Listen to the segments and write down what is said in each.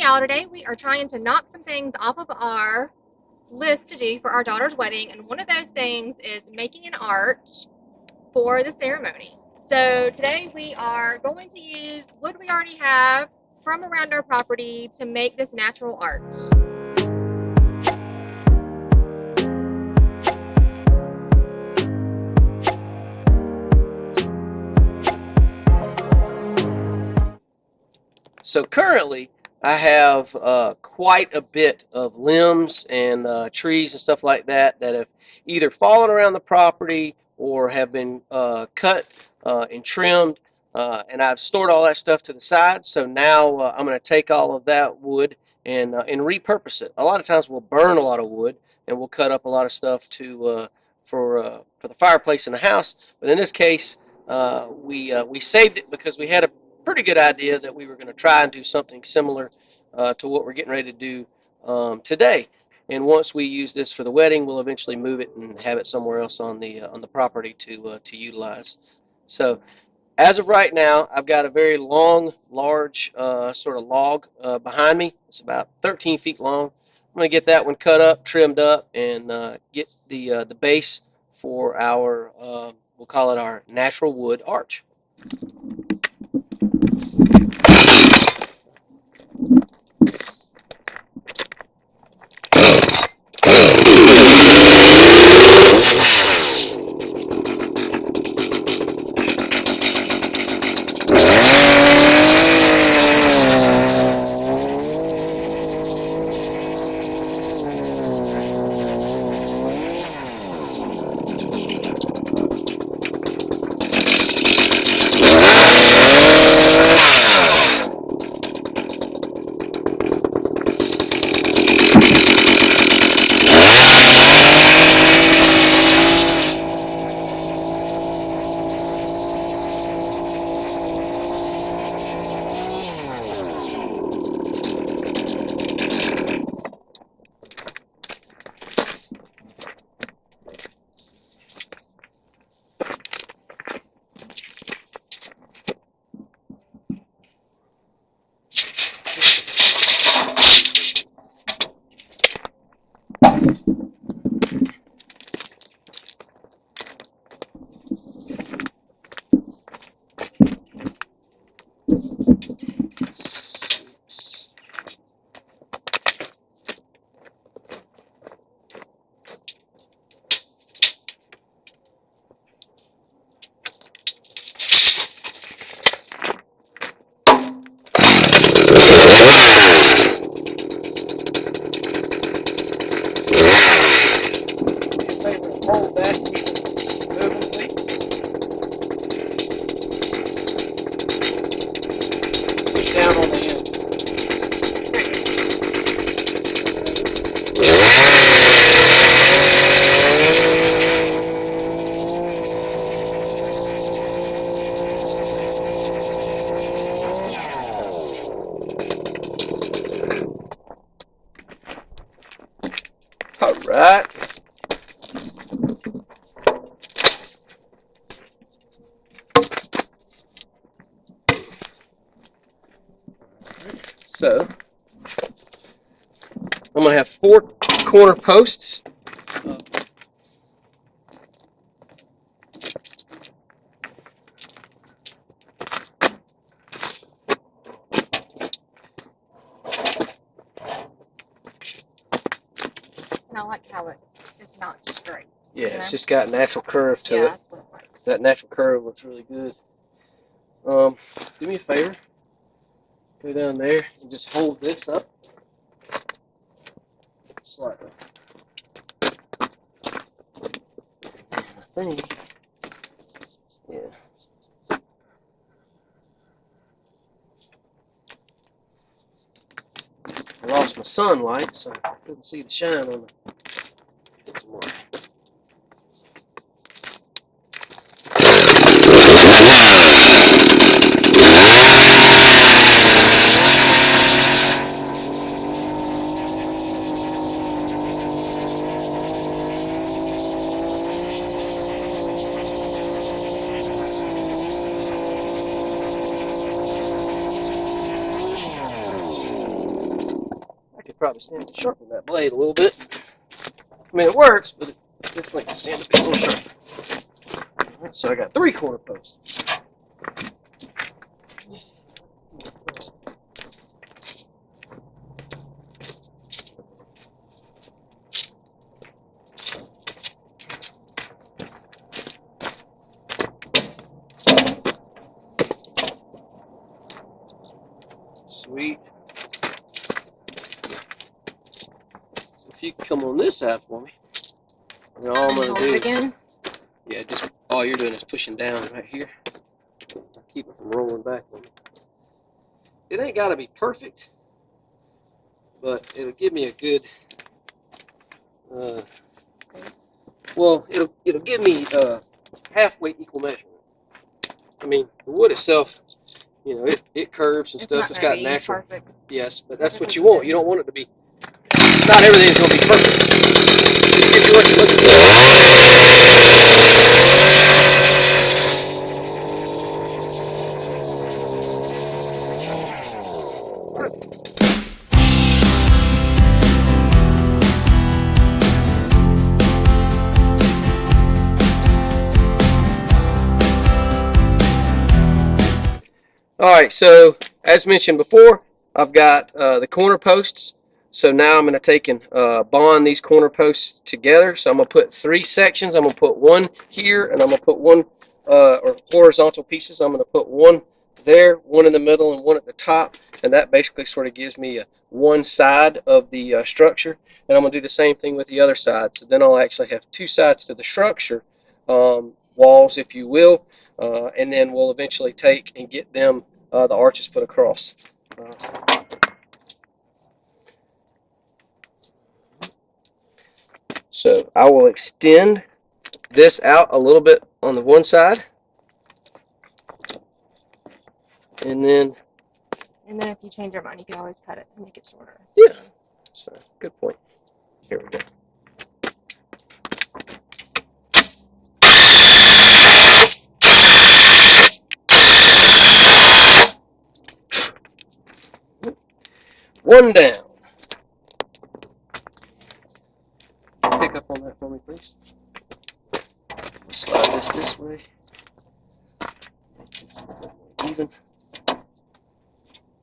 day out today. We are trying to knock some things off of our list to do for our daughter's wedding, and one of those things is making an arch for the ceremony. So today we are going to use wood we already have from around our property to make this natural arch. So currently I have quite a bit of limbs and trees and stuff like that that have either fallen around the property or have been cut and trimmed, and I've stored all that stuff to the side. So now I'm going to take all of that wood and repurpose it. A lot of times we'll burn a lot of wood and we'll cut up a lot of stuff to for the fireplace in the house. But in this case, we saved it because we had a pretty good idea that we were going to try and do something similar to what we're getting ready to do today. And once we use this for the wedding, we'll eventually move it and have it somewhere else on the property to utilize. So as of right now, I've got a very long, large sort of log behind me. It's about 13 feet long. I'm going to get that one cut up, trimmed up, and get the base for our, we'll call it our natural wood arch. Hold that, moving, please. Push down on the end. All right. So I'm going to have 4 corner posts. And I like how it's not straight. Yeah, it's just got a natural curve to it. That's what I like. That natural curve looks really good. Do me a favor. Go down there and just hold this up slightly. I think, yeah. I lost my sunlight, so I couldn't see the shine on the. probably stand to sharpen that blade a little bit. I mean, it works, but it definitely can stand to be a little sharper. Right, so I got 3 corner posts. Sweet. So if you come on this side for me, and all I'm going to do again. Yeah, just all you're doing is pushing down right here. Keep it from rolling back on me. It ain't got to be perfect, but it'll give me a good, well, it'll give me halfway equal measurement. I mean, the wood itself, you know, it curves and stuff. It's got natural. Perfect. Yes, but that's what you want. You don't want it to be. Not everything's going to be perfect. Just give you what you're looking for. All right, so as mentioned before, I've got the corner posts. So now I'm going to take and bond these corner posts together. So I'm going to put 3 sections. I'm going to put one here, and I'm going to put one, or horizontal pieces. I'm going to put one there, one in the middle, and one at the top. And that basically sort of gives me one side of the structure. And I'm going to do the same thing with the other side. So then I'll actually have 2 sides to the structure, walls, if you will. And then we'll eventually take and get them the arches put across. So I will extend this out a little bit on the one side, and then if you change your mind, you can always cut it to make it shorter. Yeah, so, good point. Here we go. One down. Pick up on that for me, please. Slide this way. Make this even.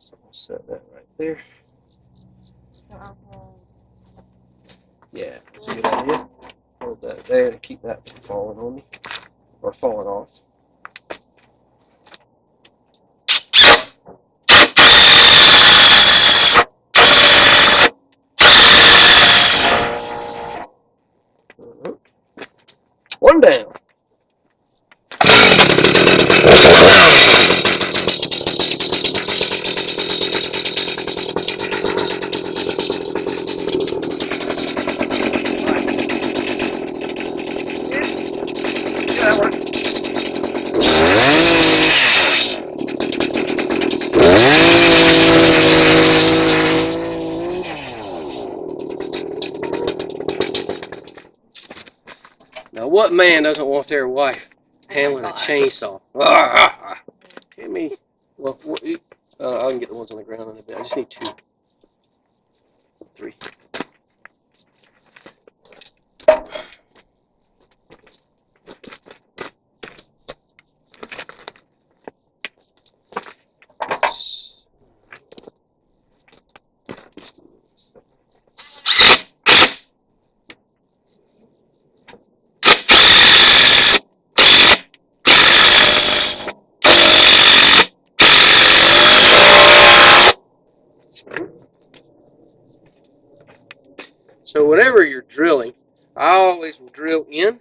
So I'll set that right there. Yeah, that's a good idea. Hold that there to keep that from falling on me or falling off. One down. Now, what man doesn't want their wife handling a chainsaw? Give me. Well, I can get the ones on the ground in a bit. I just need 2, 3. So whenever you're drilling, I always will drill in,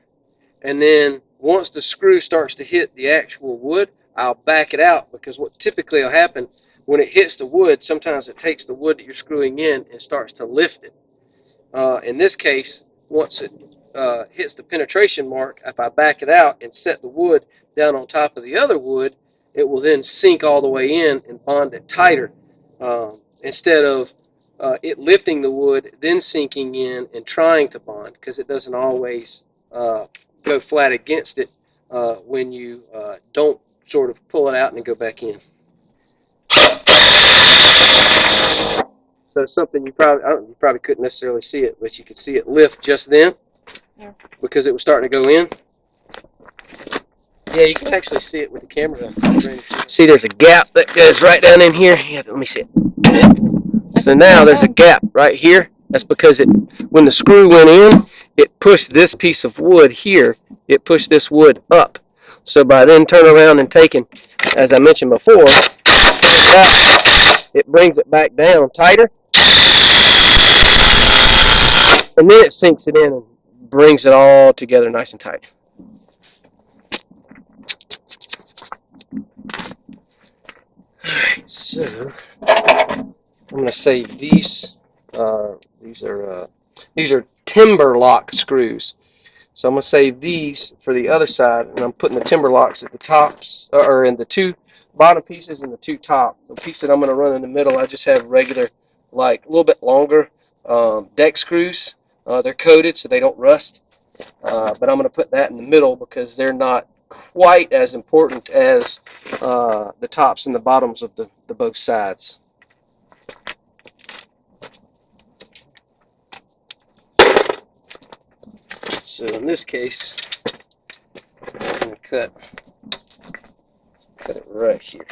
and then once the screw starts to hit the actual wood, I'll back it out, because what typically will happen when it hits the wood, sometimes it takes the wood that you're screwing in and starts to lift it. In this case, once it hits the penetration mark, if I back it out and set the wood down on top of the other wood, it will then sink all the way in and bond it tighter, instead of it lifting the wood, then sinking in and trying to bond, because it doesn't always go flat against it when you don't sort of pull it out and go back in. So something you probably couldn't necessarily see it, but you could see it lift just then because it was starting to go in. Yeah, you can actually see it with the camera. See, there's a gap that goes right down in here. Yeah, let me see it. So now there's a gap right here. That's because when the screw went in, it pushed this piece of wood here. It pushed this wood up. So by then turning around and taking, as I mentioned before, it brings it back down tighter. And then it sinks it in and brings it all together nice and tight. Alright, so I'm going to save these. These are timber lock screws. So I'm going to save these for the other side, and I'm putting the timber locks at the tops, or in the two bottom pieces and the two top. The piece that I'm going to run in the middle, I just have regular, like a little bit longer deck screws. They're coated so they don't rust. But I'm going to put that in the middle because they're not quite as important as the tops and the bottoms of the both sides. So in this case, I'm going to cut it right here.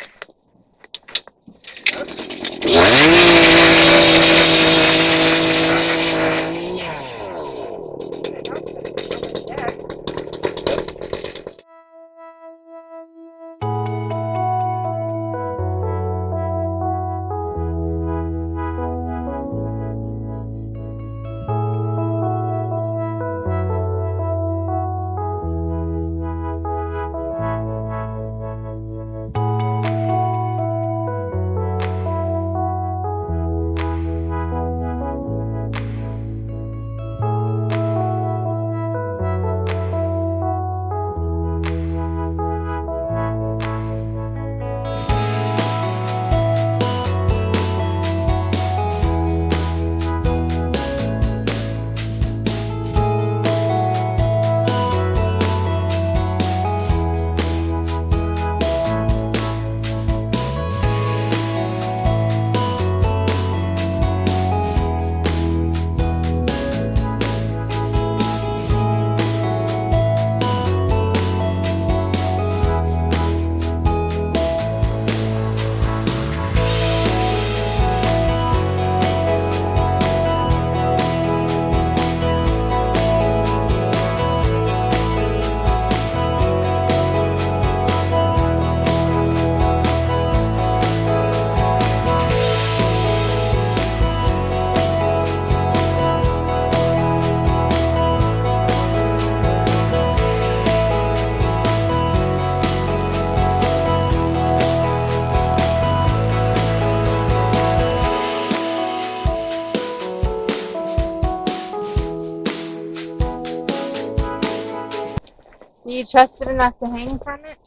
Do you trust it enough to hang from it?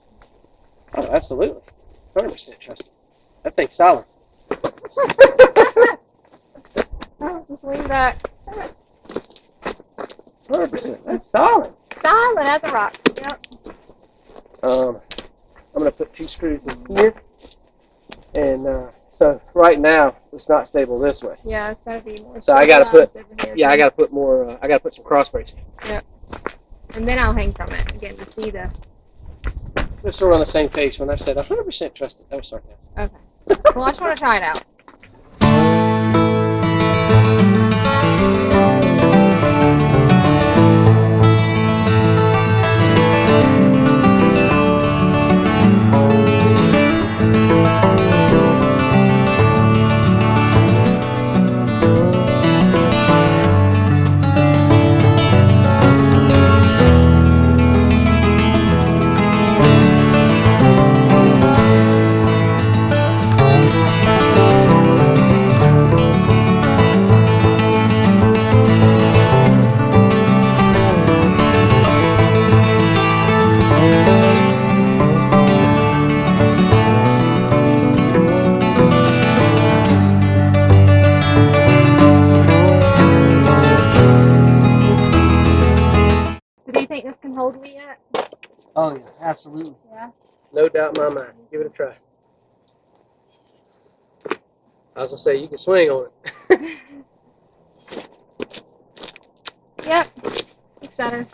Oh, absolutely. 100% trust it. That thing's solid. Oh, just lean back. 100%. That's solid. Solid as a rock. Yep. I'm going to put 2 screws in here. And so right now, it's not stable this way. Yeah, it's gotta be more. So I got to put, I got to put more, I got to put some cross braces. Yep. And then I'll hang from it again to see the. We're sort of on the same page. When I said 100% trust it, that was sarcasm. Okay. Well, I just want to try it out. Do you think this can hold me yet? Oh, yeah, absolutely. Yeah. No doubt in my mind. Give it a try. I was gonna say you can swing on it. Yep, it's better.